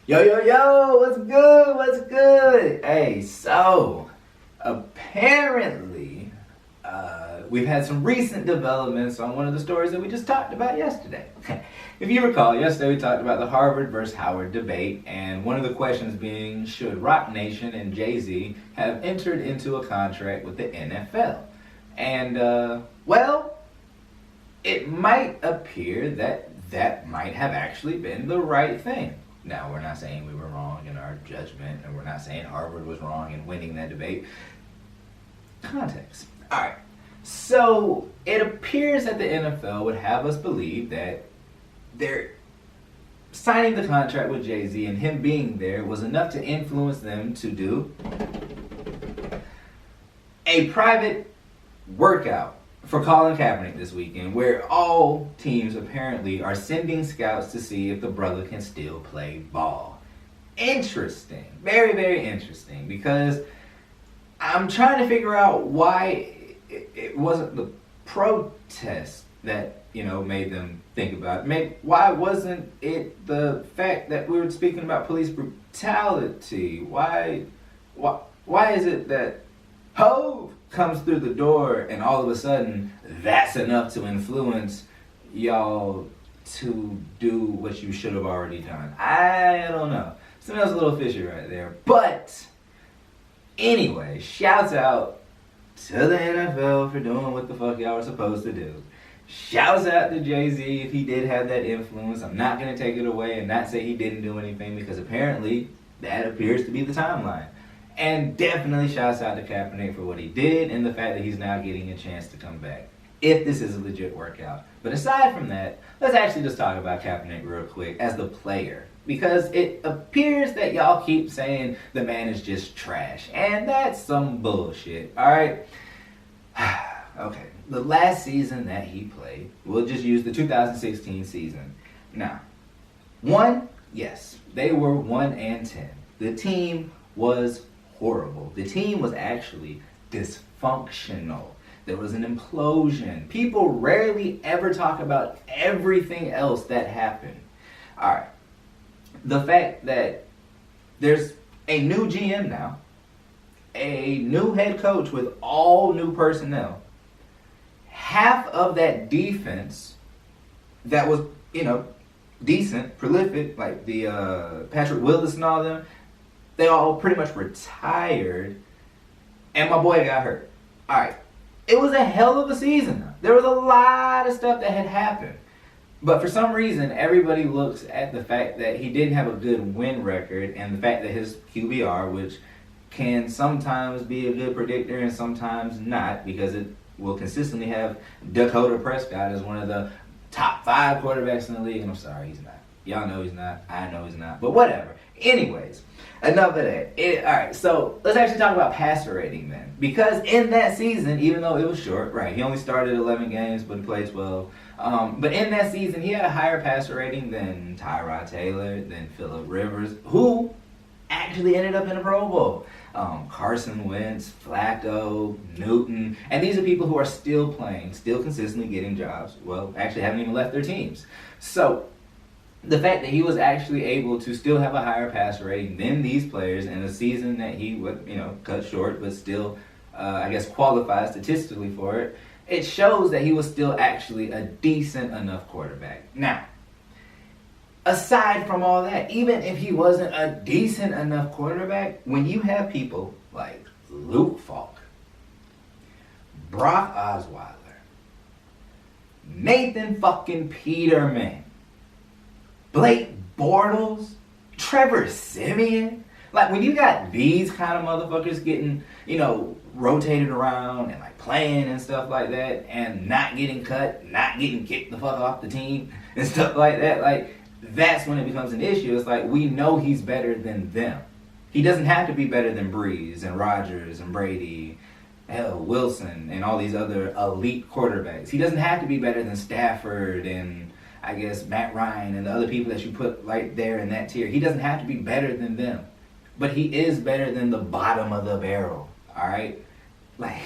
Yo, what's good? What's good? Hey, so apparently, we've had some recent developments on one of the stories that we just talked about yesterday. If you recall, yesterday we talked about the Harvard versus Howard debate, and one of the questions being, should Roc Nation and Jay-Z have entered into a contract with the NFL? And, well, it might appear that that might have actually been the right thing. Now, we're not saying we were wrong in our judgment, and we're not saying Harvard was wrong in winning that debate. Context. All right. So, it appears that the NFL would have us believe that they're signing the contract with Jay-Z and him being there was enough to influence them to do a private workout for Colin Kapernick this weekend, where all teams apparently are sending scouts to see if the brother can still play ball. Interesting. Very, very interesting, because I'm trying to figure out why it wasn't the protest that, made them think about it. Why wasn't it the fact that we were speaking about police brutality? Why is it that Hove comes through the door and all of a sudden that's enough to influence y'all to do what you should have already done? I don't know. Smells a little fishy right there. But anyway, shouts out to the NFL for doing what the fuck y'all were supposed to do. Shouts out to Jay-Z if he did have that influence. I'm not going to take it away and not say he didn't do anything, because apparently that appears to be the timeline. And definitely shouts out to Kaepernick for what he did and the fact that he's now getting a chance to come back, if this is a legit workout. But aside from that, let's actually just talk about Kaepernick real quick as the player, because it appears that y'all keep saying the man is just trash, and that's some bullshit, alright? Okay, the last season that he played, we'll just use the 2016 season. Now, yes, they were 1-10. The team was horrible. The team was actually dysfunctional. There was an implosion. People rarely ever talk about everything else that happened. Alright. The fact that there's a new GM now, a new head coach with all new personnel, half of that defense that was, decent, prolific, like the Patrick Willis and all of them, they all pretty much retired, and my boy got hurt. Alright, it was a hell of a season. There was a lot of stuff that had happened. But for some reason, everybody looks at the fact that he didn't have a good win record, and the fact that his QBR, which can sometimes be a good predictor and sometimes not, because it will consistently have Dakota Prescott as one of the top 5 quarterbacks in the league, and I'm sorry, he's not. Y'all know he's not. I know he's not. But whatever. Anyways, enough of that. Alright, so let's actually talk about passer rating then. Because in that season, even though it was short, right, he only started 11 games, but he played 12. But in that season, he had a higher passer rating than Tyrod Taylor, than Phillip Rivers, who actually ended up in a Pro Bowl. Carson Wentz, Flacco, Newton, and these are people who are still playing, still consistently getting jobs. Well, actually haven't even left their teams. So the fact that he was actually able to still have a higher passer rating than these players in a season that he would, cut short, but still, qualified statistically for it, it shows that he was still actually a decent enough quarterback. Now, aside from all that, even if he wasn't a decent enough quarterback, when you have people like Luke Falk, Brock Osweiler, Nathan fucking Peterman, Blake Bortles, Trevor Siemian, like when you got these kind of motherfuckers getting, rotated around and like playing and stuff like that, and not getting cut, not getting kicked the fuck off the team and stuff like that, like that's when it becomes an issue. It's like, we know he's better than them. He doesn't have to be better than Breeze and Rodgers and Brady, Wilson and all these other elite quarterbacks. He doesn't have to be better than Stafford and Matt Ryan and the other people that you put right there in that tier. He doesn't have to be better than them. But he is better than the bottom of the barrel. Alright? Like,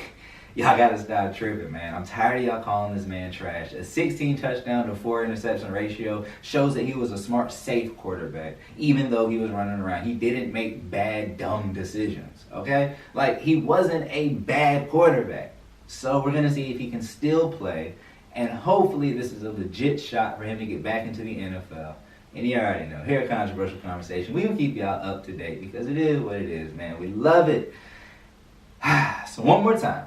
Y'all gotta stop tripping, man. I'm tired of y'all calling this man trash. A 16 touchdown to 4 interception ratio shows that he was a smart, safe quarterback, even though he was running around. He didn't make bad, dumb decisions, okay? Like, he wasn't a bad quarterback. So we're gonna see if he can still play, and hopefully this is a legit shot for him to get back into the NFL. And you already know, here at Controversial Conversation, we will keep y'all up to date because it is what it is, man. We love it. So one more time.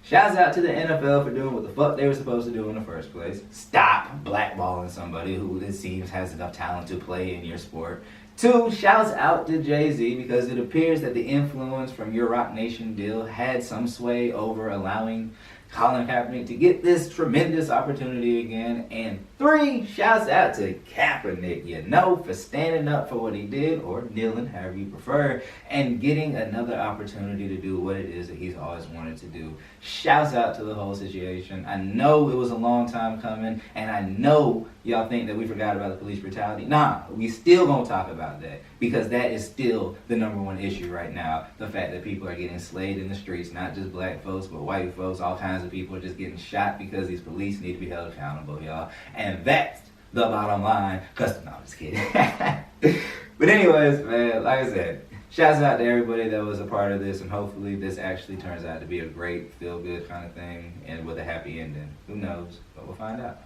Shouts out to the NFL for doing what the fuck they were supposed to do in the first place. Stop blackballing somebody who it seems has enough talent to play in your sport. 2, shouts out to Jay-Z because it appears that the influence from your Roc Nation deal had some sway over allowing Colin Kapernick to get this tremendous opportunity again. And 3, shouts out to Kaepernick, for standing up for what he did, or kneeling, however you prefer, and getting another opportunity to do what it is that he's always wanted to do. Shouts out to the whole situation. I know it was a long time coming, and I know y'all think that we forgot about the police brutality. Nah, we still gonna talk about that, because that is still the #1 issue right now. The fact that people are getting slayed in the streets, not just black folks, but white folks, all kinds of people are just getting shot because these police need to be held accountable, y'all. And that's the bottom line. No, I'm just kidding. But anyways, man, like I said, shouts out to everybody that was a part of this, and hopefully this actually turns out to be a great, feel-good kind of thing, and with a happy ending. Who knows? But we'll find out.